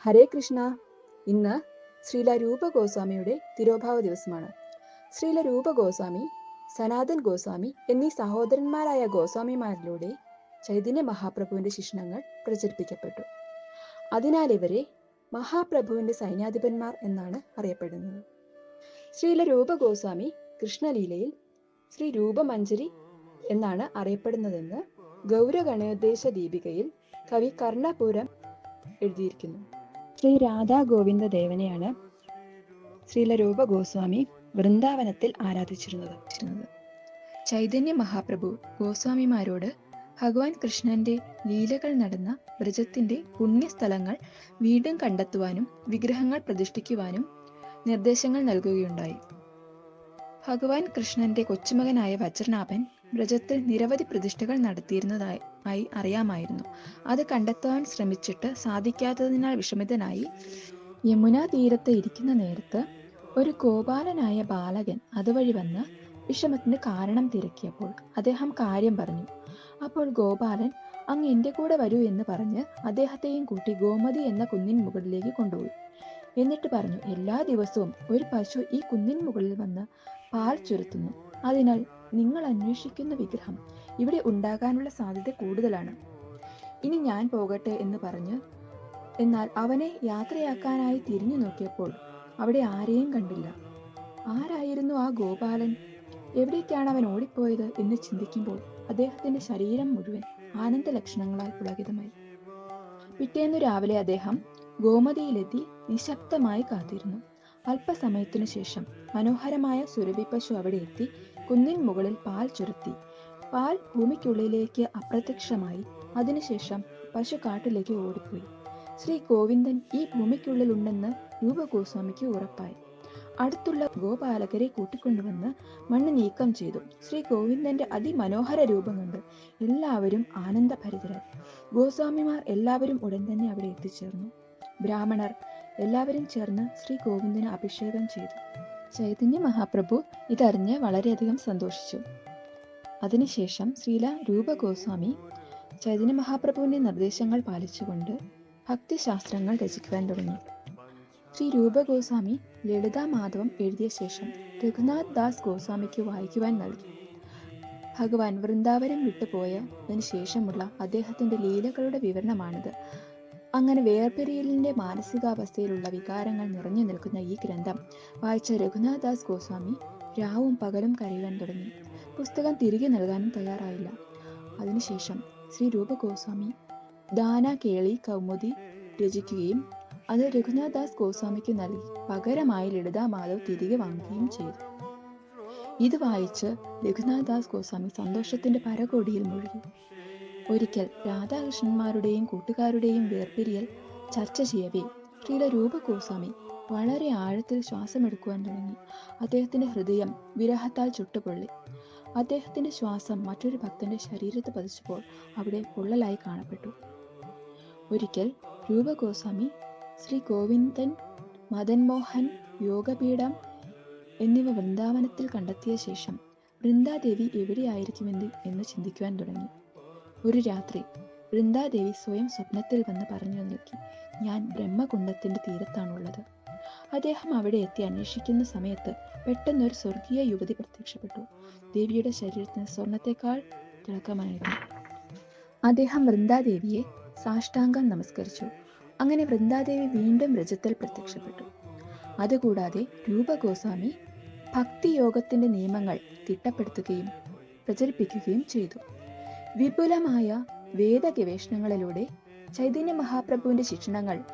ഹരേ കൃഷ്ണ. ഇന്ന് ശ്രീല രൂപ ഗോസ്വാമിയുടെ തിരോഭാവ ദിവസമാണ്. ശ്രീല രൂപ ഗോസ്വാമി, സനാതൻ ഗോസ്വാമി എന്നീ സഹോദരന്മാരായ ഗോസ്വാമിമാരിലൂടെ ചൈതന്യ മഹാപ്രഭുവിന്റെ ശിക്ഷണങ്ങൾ പ്രചരിപ്പിക്കപ്പെട്ടു. അതിനാൽ ഇവരെ മഹാപ്രഭുവിന്റെ സൈന്യാധിപന്മാർ എന്നാണ് അറിയപ്പെടുന്നത്. ശ്രീല രൂപ ഗോസ്വാമി കൃഷ്ണലീലയിൽ ശ്രീ രൂപമഞ്ജരി എന്നാണ് അറിയപ്പെടുന്നതെന്ന് ഗൗരഗണയോദ്ദേശ ദീപികയിൽ കവി കർണപുരം എഴുതിയിരിക്കുന്നു. ശ്രീ രാധാ ഗോവിന്ദ ദേവനെയാണ് ശ്രീല രൂപ ഗോസ്വാമി വൃന്ദാവനത്തിൽ ആരാധിച്ചിരുന്നത്. ചൈതന്യ മഹാപ്രഭു ഗോസ്വാമിമാരോട് ഭഗവാൻ കൃഷ്ണന്റെ ലീലകൾ നടന്ന വ്രജത്തിന്റെ പുണ്യസ്ഥലങ്ങൾ വീണ്ടും കണ്ടെത്തുവാനും വിഗ്രഹങ്ങൾ പ്രതിഷ്ഠിക്കുവാനും നിർദ്ദേശങ്ങൾ നൽകുകയുണ്ടായി. ഭഗവാൻ കൃഷ്ണന്റെ കൊച്ചുമകനായ വജ്രനാഭൻ വ്രജത്തിൽ നിരവധി പ്രതിഷ്ഠകൾ നടത്തിയിരുന്നതായി അറിയാമായിരുന്നു. അത് കണ്ടെത്താൻ ശ്രമിച്ചിട്ട് സാധിക്കാത്തതിനാൽ വിഷമിതനായി യമുനാ തീരത്ത് ഇരിക്കുന്ന നേരത്ത് ഒരു ഗോപാലനായ ബാലകൻ അതുവഴി വന്ന് വിഷമത്തിന് കാരണം തിരക്കിയപ്പോൾ അദ്ദേഹം കാര്യം പറഞ്ഞു. അപ്പോൾ ഗോപാലൻ അങ്ങ് എൻ്റെ കൂടെ വരൂ എന്ന് പറഞ്ഞ് അദ്ദേഹത്തെയും കൂട്ടി ഗോമതി എന്ന കുന്നിൻ മുകളിലേക്ക് കൊണ്ടുപോയി. എന്നിട്ട് പറഞ്ഞു, എല്ലാ ദിവസവും ഒരു പശു ഈ കുന്നിൻ മുകളിൽ വന്ന് പാൽ ചുരത്തുന്നു. അതിനാൽ നിങ്ങൾ അന്വേഷിക്കുന്ന വിഗ്രഹം ഇവിടെ ഉണ്ടാകാനുള്ള സാധ്യത കൂടുതലാണ്. ഇനി ഞാൻ പോകട്ടെ എന്ന് പറഞ്ഞു. എന്നാൽ അവനെ യാത്രയാക്കാനായി തിരിഞ്ഞു നോക്കിയപ്പോൾ അവിടെ ആരെയും കണ്ടില്ല. ആരായിരുന്നു ആ ഗോപാലൻ? എവിടേക്കാണ് അവൻ ഓടിപ്പോയത് എന്ന് ചിന്തിക്കുമ്പോൾ അദ്ദേഹത്തിന്റെ ശരീരം മുഴുവൻ ആനന്ദ ലക്ഷണങ്ങളാൽ പുളകിതമായി. പിറ്റേന്നു രാവിലെ അദ്ദേഹം ഗോമതിയിലെത്തി നിശബ്ദമായി കാത്തിരുന്നു. അല്പസമയത്തിനു ശേഷം മനോഹരമായ സുരഭി പശു അവിടെ എത്തി കുന്നിൻ മുകളിൽ പാൽ ചുരത്തി. പാൽ ഭൂമിക്കുള്ളിലേക്ക് അപ്രത്യക്ഷമായി. അതിനുശേഷം പശു കാട്ടിലേക്ക് ഓടിപ്പോയി. ശ്രീ ഗോവിന്ദൻ ഈ ഭൂമിക്കുള്ളിൽ ഉണ്ടെന്ന് രൂപ ഗോസ്വാമിക്ക് ഉറപ്പായി. അടുത്തുള്ള ഗോപാലകരെ കൂട്ടിക്കൊണ്ടുവന്ന് മണ്ണ് നീക്കം ചെയ്തു. ശ്രീ ഗോവിന്ദന്റെ അതിമനോഹര രൂപം കണ്ട് എല്ലാവരും ആനന്ദഭരിതരായി. ഗോസ്വാമിമാർ എല്ലാവരും ഉടൻ തന്നെ അവിടെ എത്തിച്ചേർന്നു. ബ്രാഹ്മണർ എല്ലാവരും ചേർന്ന് ശ്രീ ഗോവിന്ദന് അഭിഷേകം ചെയ്തു. ചൈതന്യ മഹാപ്രഭു ഇതറിഞ്ഞ് വളരെയധികം സന്തോഷിച്ചു. അതിനുശേഷം ശ്രീല രൂപ ഗോസ്വാമി ചൈതന്യ മഹാപ്രഭുവിന്റെ നിർദ്ദേശങ്ങൾ പാലിച്ചുകൊണ്ട് ഭക്തിശാസ്ത്രങ്ങൾ രചിക്കുവാൻ തുടങ്ങി. ശ്രീ രൂപ ഗോസ്വാമി ലളിതാ മാധവം എഴുതിയ ശേഷം രഘുനാഥ് ദാസ് ഗോസ്വാമിക്ക് വായിക്കുവാൻ നൽകി. ഭഗവാൻ വൃന്ദാവനം വിട്ടുപോയതിനു ശേഷമുള്ള അദ്ദേഹത്തിന്റെ ലീലകളുടെ വിവരണമാണിത്. അങ്ങനെ വേർപിരിയലിന്റെ മാനസികാവസ്ഥയിലുള്ള വികാരങ്ങൾ നിറഞ്ഞു നിൽക്കുന്ന ഈ ഗ്രന്ഥം വായിച്ച രഘുനാഥ് ദാസ് ഗോസ്വാമി രാവും പകലും കരയുവാൻ തുടങ്ങി. പുസ്തകം തിരികെ നൽകാനും തയ്യാറായില്ല. അതിനുശേഷം ശ്രീ രൂപ ഗോസ്വാമി ദാന കേളി കൗമുദി രചിക്കുകയും അത് രഘുനാഥ് ദാസ് ഗോസ്വാമിക്ക് നൽകി പകരമായി ലളിതാ മാധവ് തിരികെ വാങ്ങുകയും ചെയ്തു. ഇത് വായിച്ച് രഘുനാഥ് ദാസ് ഗോസ്വാമി സന്തോഷത്തിന്റെ പരകോടിയിൽ മുഴുകി. ഒരിക്കൽ രാധാകൃഷ്ണന്മാരുടെയും കൂട്ടുകാരുടെയും വേർപിരിയൽ ചർച്ച ചെയ്യവേ ശ്രീല രൂപ ഗോസ്വാമി വളരെ ആഴത്തിൽ ശ്വാസമെടുക്കുവാൻ തുടങ്ങി. അദ്ദേഹത്തിന്റെ ഹൃദയം വിരഹത്താൽ ചുട്ടുപൊള്ളി. അദ്ദേഹത്തിന്റെ ശ്വാസം മറ്റൊരു ഭക്തന്റെ ശരീരത്ത് പതിച്ചപ്പോൾ അവിടെ പൊള്ളലായി കാണപ്പെട്ടു. ഒരിക്കൽ രൂപ ഗോസ്വാമി ശ്രീ ഗോവിന്ദൻ, മദൻ മോഹൻ, യോഗപീഠം എന്നിവ വൃന്ദാവനത്തിൽ കണ്ടെത്തിയ ശേഷം വൃന്ദാദേവി എവിടെയായിരിക്കുമെന്ന് എന്ന് ചിന്തിക്കുവാൻ തുടങ്ങി. ഒരു രാത്രി വൃന്ദാദേവി സ്വയം സ്വപ്നത്തിൽ വന്ന് പറഞ്ഞു നൽകി, ഞാൻ ബ്രഹ്മകുണ്ടത്തിന്റെ തീരത്താണുള്ളത്. അദ്ദേഹം അവിടെ എത്തി അന്വേഷിക്കുന്ന സമയത്ത് പെട്ടെന്നൊരു സ്വർഗീയ യുവതി പ്രത്യക്ഷപ്പെട്ടു. ദേവിയുടെ ശരീരത്തിന് സ്വർണത്തെക്കാൾ തിളക്കമായിരുന്നു. അദ്ദേഹം വൃന്ദാദേവിയെ സാഷ്ടാംഗം നമസ്കരിച്ചു. അങ്ങനെ വൃന്ദാദേവി വീണ്ടും വ്രജത്തിൽ പ്രത്യക്ഷപ്പെട്ടു. അതുകൂടാതെ രൂപ ഗോസ്വാമി ഭക്തിയോഗത്തിന്റെ നിയമങ്ങൾ തിട്ടപ്പെടുത്തുകയും പ്രചരിപ്പിക്കുകയും ചെയ്തു. വിപുലമായ വേദ ഗവേഷണങ്ങളിലൂടെ ചൈതന്യ മഹാപ്രഭുവിന്റെ ശിക്ഷണങ്ങൾ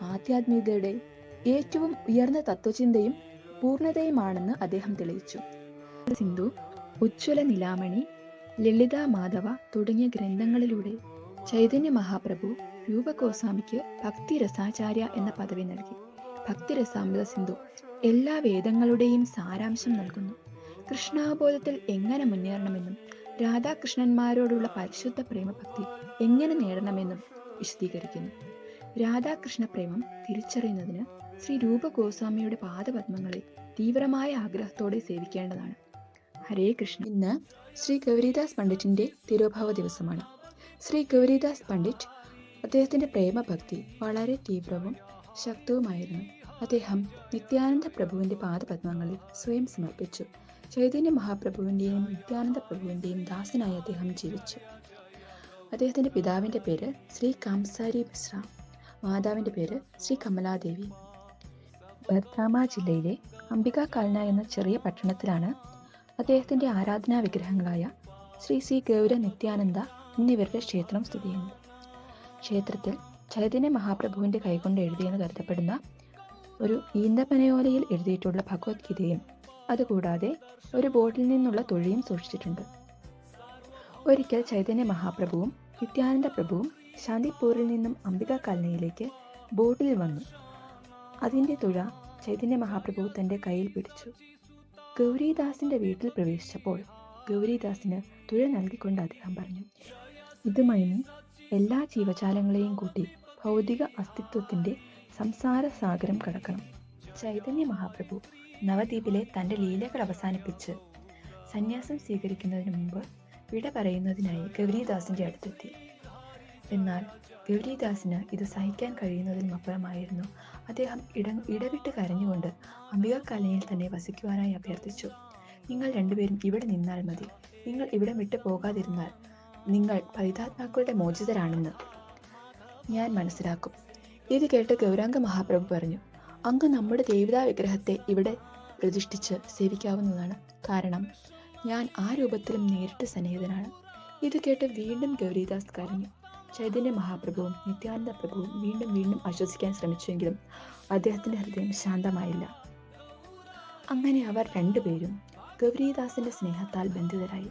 ആധ്യാത്മികതയുടെ ഏറ്റവും ഉയർന്ന തത്വചിന്തയും പൂർണ്ണതയുമാണെന്ന് അദ്ദേഹം തെളിയിച്ചു. സിന്ധു, ഉജ്ജ്വല നിലാമണി, ലളിതാ മാധവ തുടങ്ങിയ ഗ്രന്ഥങ്ങളിലൂടെ ചൈതന്യ മഹാപ്രഭു രൂപ ഗോസ്വാമിക്ക് ഭക്തി രസാചാര്യ എന്ന പദവി നൽകി. ഭക്തി രസാമൃത സിന്ധു എല്ലാ വേദങ്ങളുടെയും സാരാംശം നൽകുന്നു. കൃഷ്ണാബോധത്തിൽ എങ്ങനെ മുന്നേറണമെന്നും രാധാകൃഷ്ണന്മാരോടുള്ള പരിശുദ്ധ പ്രേമഭക്തി എങ്ങനെ നേടണമെന്നും വിശദീകരിക്കുന്നു. രാധാകൃഷ്ണ പ്രേമം തിരിച്ചറിയുന്നതിന് ശ്രീ രൂപ ഗോസ്വാമിയുടെ പാദപത്മങ്ങളെ തീവ്രമായ ആഗ്രഹത്തോടെ സേവിക്കേണ്ടതാണ്. ഹരേ കൃഷ്ണ. ഇന്ന് ശ്രീ ഗൗരിദാസ് പണ്ഡിറ്റിന്റെ തിരോഭാവ ദിവസമാണ്. ശ്രീ ഗൗരിദാസ് പണ്ഡിറ്റ് അദ്ദേഹത്തിന്റെ പ്രേമഭക്തി വളരെ തീവ്രവും ശക്തവുമായിരുന്നു. അദ്ദേഹം നിത്യാനന്ദ പ്രഭുവിൻ്റെ പാദപത്മങ്ങളിൽ സ്വയം സമർപ്പിച്ചു. ചൈതന്യ മഹാപ്രഭുവിൻ്റെയും നിത്യാനന്ദ പ്രഭുവിൻ്റെയും ദാസനായി അദ്ദേഹം ജീവിച്ചു. അദ്ദേഹത്തിൻ്റെ പിതാവിൻ്റെ പേര് ശ്രീ കാംസാരി മിശ്ര, മാതാവിൻ്റെ പേര് ശ്രീ കമലാദേവി. ബർദാമ ജില്ലയിലെ അംബിക കാൽന എന്ന ചെറിയ പട്ടണത്തിലാണ് അദ്ദേഹത്തിൻ്റെ ആരാധനാ വിഗ്രഹങ്ങളായ ശ്രീ ശ്രീ ഗൗര നിത്യാനന്ദ എന്നിവരുടെ ക്ഷേത്രം സ്ഥിതി ചെയ്യുന്നത്. ക്ഷേത്രത്തിൽ ചൈതന്യ മഹാപ്രഭുവിൻ്റെ കൈകൊണ്ട് എഴുതിയെന്ന് കരുതപ്പെടുന്ന ഒരു ഈന്തപ്പനയോലയിൽ എഴുതിയിട്ടുള്ള ഭഗവത്ഗീതയും അതുകൂടാതെ ഒരു ബോട്ടിൽ നിന്നുള്ള തുഴയും സൂക്ഷിച്ചിട്ടുണ്ട്. ഒരിക്കൽ ചൈതന്യ മഹാപ്രഭുവും നിത്യാനന്ദ പ്രഭുവും ശാന്തിപൂരിൽ നിന്നും അംബിക കാൽനയിലേക്ക് ബോട്ടിൽ വന്നു. അതിൻ്റെ തുഴ ചൈതന്യ മഹാപ്രഭു തൻ്റെ കയ്യിൽ പിടിച്ചു. ഗൗരീദാസിൻ്റെ വീട്ടിൽ പ്രവേശിച്ചപ്പോൾ ഗൗരീദാസിന് തുഴ നൽകിക്കൊണ്ട് അദ്ദേഹം പറഞ്ഞു, ഇതുമായി നീ എല്ലാ ജീവജാലങ്ങളെയും കൂട്ടി ഭൗതിക അസ്തിത്വത്തിൻ്റെ സംസാര സാഗരം കടക്കണം. ചൈതന്യ മഹാപ്രഭു നവദ്വീപിലെ തൻ്റെ ലീലകൾ അവസാനിപ്പിച്ച് സന്യാസം സ്വീകരിക്കുന്നതിന് മുമ്പ് വിട പറയുന്നതിനായി ഗൗരീദാസിൻ്റെ അടുത്തെത്തി. എന്നാൽ ഗൗരീദാസിന് ഇത് സഹിക്കാൻ കഴിയുന്നതിനും അപ്പുറമായിരുന്നു. അദ്ദേഹം ഇടവിട്ട് കരഞ്ഞുകൊണ്ട് അംബിക കാലനിയിൽ തന്നെ വസിക്കുവാനായി അഭ്യർത്ഥിച്ചു. നിങ്ങൾ രണ്ടുപേരും ഇവിടെ നിന്നാൽ മതി. നിങ്ങൾ ഇവിടെ വിട്ടു പോകാതിരുന്നാൽ നിങ്ങൾ പതിതാത്മാക്കളുടെ മോചിതരാണെന്ന് ഞാൻ മനസ്സിലാക്കും. ഇത് കേട്ട് ഗൗരാംഗ മഹാപ്രഭു പറഞ്ഞു, അങ്ങ് നമ്മുടെ ദേവതാ വിഗ്രഹത്തെ ഇവിടെ പ്രതിഷ്ഠിച്ച് സേവിക്കാവുന്നതാണ്. കാരണം ഞാൻ ആ രൂപത്തിലും നേരിട്ട് സന്നിഹിതനാണ്. ഇത് കേട്ട് വീണ്ടും ഗൗരീദാസ് കരഞ്ഞു. ചൈതന്യ മഹാപ്രഭുവും നിത്യാനന്ദ പ്രഭുവും വീണ്ടും വീണ്ടും ആശ്വസിക്കാൻ ശ്രമിച്ചുവെങ്കിലും അദ്ദേഹത്തിൻ്റെ ഹൃദയം ശാന്തമായില്ല. അങ്ങനെ അവർ രണ്ടുപേരും ഗൗരീദാസിൻ്റെ സ്നേഹത്താൽ ബന്ധിതരായി.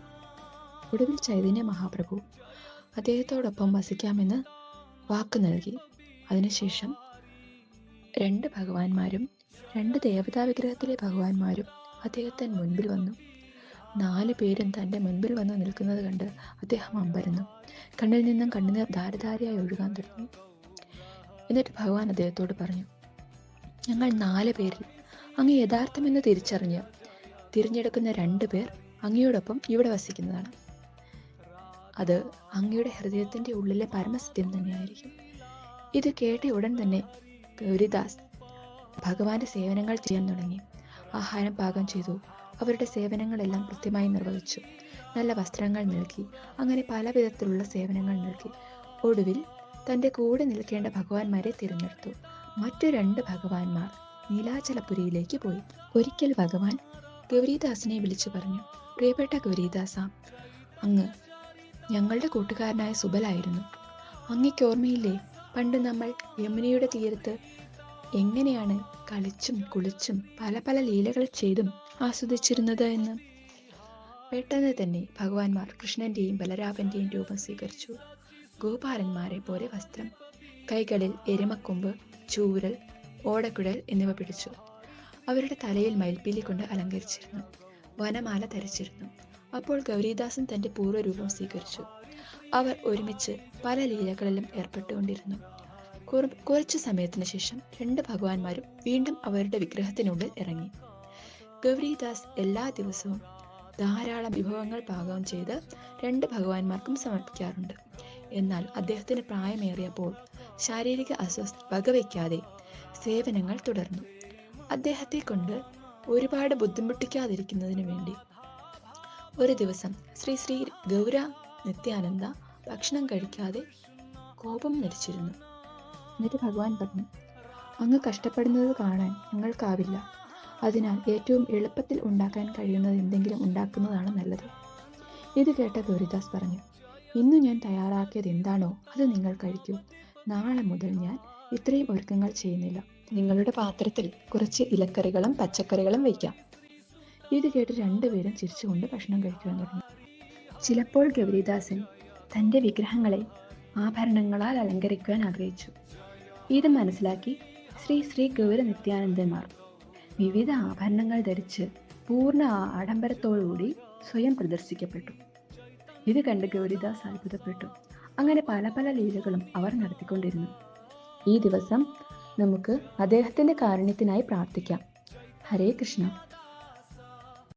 ഒടുവിൽ ചൈതന്യ മഹാപ്രഭു അദ്ദേഹത്തോടൊപ്പം വസിക്കാമെന്ന് വാക്ക് നൽകി. അതിനുശേഷം രണ്ട് ഭഗവാന്മാരും രണ്ട് ദേവതാ വിഗ്രഹത്തിലെ ഭഗവാന്മാരും അദ്ദേഹത്തിന് മുൻപിൽ വന്നു. 4 പേരും തൻ്റെ മുൻപിൽ വന്ന് നിൽക്കുന്നത് കണ്ട് അദ്ദേഹം അമ്പരന്നു. കണ്ണിൽ നിന്നും കണ്ണുനീർ ധാരധാരയായി ഒഴുകാൻ തുടങ്ങി. എന്നിട്ട് ഭഗവാൻ അദ്ദേഹത്തോട് പറഞ്ഞു, ഞങ്ങൾ 4 പേരിൽ അങ്ങ് യഥാർത്ഥമെന്ന് തിരിച്ചറിഞ്ഞ് തിരഞ്ഞെടുക്കുന്ന 2 പേർ അങ്ങയോടൊപ്പം ഇവിടെ വസിക്കുന്നതാണ്. അത് അങ്ങയുടെ ഹൃദയത്തിൻ്റെ ഉള്ളിലെ പരമസത്യം തന്നെയായിരിക്കും. ഇത് കേട്ട ഉടൻ തന്നെ ഗൗരിദാസ് ഭഗവാന്റെ സേവനങ്ങൾ ചെയ്യാൻ തുടങ്ങി. ആഹാരം പാകം ചെയ്തു. അവരുടെ സേവനങ്ങളെല്ലാം കൃത്യമായി നിർവഹിച്ചു. നല്ല വസ്ത്രങ്ങൾ നൽകി. അങ്ങനെ പല വിധത്തിലുള്ള സേവനങ്ങൾ നൽകി. ഒടുവിൽ തൻ്റെ കൂടെ നിൽക്കേണ്ട ഭഗവാന്മാരെ തിരഞ്ഞെടുത്തു. മറ്റു 2 ഭഗവാന്മാർ നീലാചലപുരിയിലേക്ക് പോയി. ഒരിക്കൽ ഭഗവാൻ ഗൗരീദാസിനെ വിളിച്ചു പറഞ്ഞു, പ്രിയപ്പെട്ട ഗൗരീദാസ, അങ്ങ് ഞങ്ങളുടെ കൂട്ടുകാരനായ സുബലായിരുന്നു. അങ്ങയ്ക്ക് ഓർമ്മയില്ലേ, പണ്ട് നമ്മൾ യമുനയുടെ തീരത്ത് എങ്ങനെയാണ് കളിച്ചും കുളിച്ചും പല പല ലീലകൾ ചെയ്തും ആസ്വദിച്ചിരുന്നത് എന്ന്. പെട്ടെന്ന് തന്നെ ഭഗവാന്മാർ കൃഷ്ണന്റെയും ബലരാമന്റെയും രൂപം സ്വീകരിച്ചു. ഗോപാലന്മാരെ പോലെ വസ്ത്രം, കൈകളിൽ എരുമക്കൊമ്പ്, ചൂരൽ, ഓടക്കുഴൽ എന്നിവ പിടിച്ചു. അവരുടെ തലയിൽ മയിൽപ്പീലി കൊണ്ട് അലങ്കരിച്ചിരുന്നു. വനമാല ധരിച്ചിരുന്നു. അപ്പോൾ ഗൗരീദാസൻ തൻ്റെ പൂർവ്വരൂപം സ്വീകരിച്ചു. അവർ ഒരുമിച്ച് പല ലീലകളിലും ഏർപ്പെട്ടുകൊണ്ടിരുന്നു. കുറച്ചു സമയത്തിന് ശേഷം 2 ഭഗവാന്മാരും വീണ്ടും അവരുടെ വിഗ്രഹത്തിനുള്ളിൽ ഇറങ്ങി. ഗൗരീദാസ് എല്ലാ ദിവസവും ധാരാളം വിഭവങ്ങൾ പാകം ചെയ്ത് 2 ഭഗവാന്മാർക്കും സമർപ്പിക്കാറുണ്ട്. എന്നാൽ അദ്ദേഹത്തിന് പ്രായമേറിയപ്പോൾ ശാരീരിക അസ്വസ്ഥ വകവയ്ക്കാതെ സേവനങ്ങൾ തുടർന്നു. അദ്ദേഹത്തെ കൊണ്ട് ഒരുപാട് ബുദ്ധിമുട്ടിക്കാതിരിക്കുന്നതിന് വേണ്ടി ഒരു ദിവസം ശ്രീ ശ്രീ ഗൗര നിത്യാനന്ദ ഭക്ഷണം കഴിക്കാതെ കോപം നടിച്ചിരുന്നു. എന്നിട്ട് ഭഗവാൻ പറഞ്ഞു, അങ്ങ് കഷ്ടപ്പെടുന്നത് കാണാൻ ഞങ്ങൾക്കാവില്ല. അതിനാൽ ഏറ്റവും എളുപ്പത്തിൽ ഉണ്ടാക്കാൻ കഴിയുന്നത് എന്തെങ്കിലും ഉണ്ടാക്കുന്നതാണ് നല്ലത്. ഇത് കേട്ട ഗൗരിദാസ് പറഞ്ഞു, ഇന്ന് ഞാൻ തയ്യാറാക്കിയത് എന്താണോ അത് നിങ്ങൾ കഴിക്കൂ. നാളെ മുതൽ ഞാൻ ഇത്രയും ഒരുക്കങ്ങൾ ചെയ്യുന്നില്ല. നിങ്ങളുടെ പാത്രത്തിൽ കുറച്ച് ഇലക്കറികളും പച്ചക്കറികളും വയ്ക്കാം. ഇത് കേട്ട് 2 പേരും ചിരിച്ചുകൊണ്ട് ഭക്ഷണം കഴിക്കുവാൻ തുടങ്ങി. ചിലപ്പോൾ ഗൗരിദാസൻ തൻ്റെ വിഗ്രഹങ്ങളെ ആഭരണങ്ങളാൽ അലങ്കരിക്കുവാൻ ആഗ്രഹിച്ചു. ഇത് മനസ്സിലാക്കി ശ്രീ ശ്രീ ഗൗര നിത്യാനന്ദന്മാർ വിവിധ ആഭരണങ്ങൾ ധരിച്ച് പൂർണ്ണ ആഡംബരത്തോടുകൂടി സ്വയം പ്രദർശിക്കപ്പെട്ടു. ഇത് കണ്ട് ഗൗരിദാസ് അത്ഭുതപ്പെട്ടു. അങ്ങനെ പല പല ലീലകളും അവർ നടത്തിക്കൊണ്ടിരുന്നു. ഈ ദിവസം നമുക്ക് അദ്ദേഹത്തിൻ്റെ കാരുണ്യത്തിനായി പ്രാർത്ഥിക്കാം. ഹരേ കൃഷ്ണ.